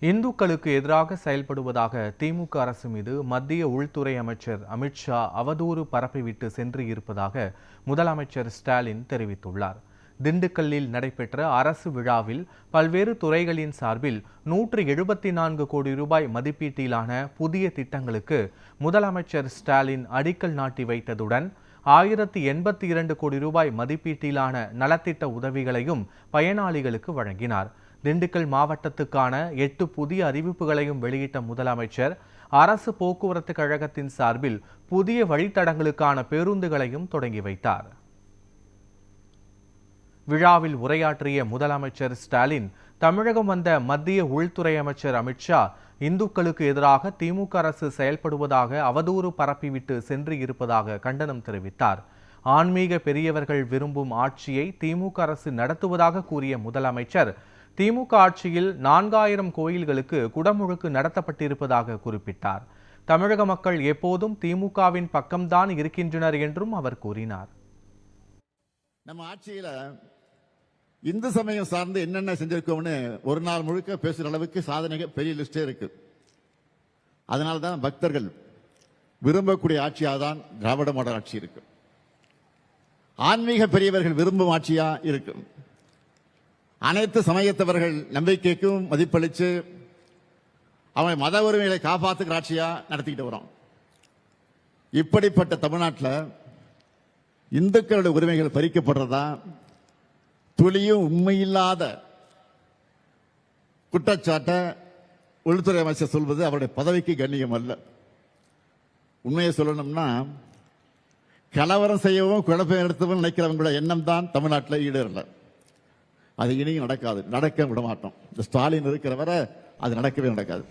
இந்துக்களுக்கு எதிராக செயல்படுவதாக திமுக அரசு மீது மத்திய உள்துறை அமைச்சர் அமித்ஷா அவதூறு பரப்பிவிட்டு சென்று இருப்பதாக முதலமைச்சர் ஸ்டாலின் தெரிவித்துள்ளார். திண்டுக்கல்லில் நடைபெற்ற அரசு விழாவில் பல்வேறு துறைகளின் சார்பில் 174 கோடி ரூபாய் மதிப்பீட்டிலான புதிய திட்டங்களுக்கு முதலமைச்சர் ஸ்டாலின் அடிக்கல் நாட்டி வைத்ததுடன் 1082 கோடி ரூபாய் மதிப்பீட்டிலான நலத்திட்ட உதவிகளையும் பயனாளிகளுக்கு வழங்கினார். திண்டுக்கல் மாவட்டத்துக்கான 8 புதிய அறிவிப்புகளையும் வெளியிட்ட முதலமைச்சர் அரசு போக்குவரத்து கழகத்தின் சார்பில் புதிய வழித்தடங்களுக்கான பேருந்துகளையும் தொடங்கி வைத்தார். விழாவில் உரையாற்றிய முதலமைச்சர் ஸ்டாலின், தமிழகம் வந்த மத்திய உள்துறை அமைச்சர் அமித்ஷா இந்துக்களுக்கு எதிராக திமுக அரசு செயல்படுவதாக அவதூறு பரப்பிவிட்டு சென்று இருப்பதாக கண்டனம் தெரிவித்தார். ஆன்மீக பெரியவர்கள் விரும்பும் ஆட்சியை திமுக அரசு நடத்துவதாக கூறிய முதலமைச்சர், திமுக ஆட்சியில் 4000 கோயில்களுக்கு குடமுழுக்கு நடத்தப்பட்டிருப்பதாக குறிப்பிட்டார். தமிழக மக்கள் எப்போதும் திமுகவின் பக்கம்தான் இருக்கின்றனர் என்றும் அவர் கூறினார். நம்ம ஆட்சியில இந்து சமயம் சார்ந்து என்னென்ன செஞ்சிருக்கோம்னு ஒரு நாள் முழுக்க பேசுற அளவுக்கு சாதனைகள் பெரிய லிஸ்டே இருக்கு. அதனால்தான் பக்தர்கள் விரும்பக்கூடிய ஆட்சியாக தான் திராவிட மாடல் ஆட்சி இருக்கு. ஆன்மீக பெரியவர்கள் விரும்பும் ஆட்சியா இருக்கு. அனைத்து சமயத்தவர்கள் நம்பிக்கைக்கும் மதிப்பளித்து அவங்க மத உரிமைகளை காப்பாற்றுகிற ஆட்சியா நடத்திக்கிட்டு வரோம். இப்படிப்பட்ட தமிழ்நாட்டில் இந்துக்களுடைய உரிமைகள் பறிக்கப்படுறதா துளியும் உண்மையில்லாத குற்றச்சாட்டை உள்துறை அமைச்சர் சொல்வது அவருடைய பதவிக்கு கண்ணியம் அல்ல. உண்மையை சொல்லணும்னா, கலவரம் செய்யவும் குழப்பம் எடுத்தவும் நினைக்கிறவங்களோட எண்ணம் தான் தமிழ்நாட்டில் ஈடேறல. அது இனியும் நடக்காது, நடக்க விட மாட்டோம். இந்த ஸ்டாலின் இருக்கிற வரை அது நடக்கவே நடக்காது.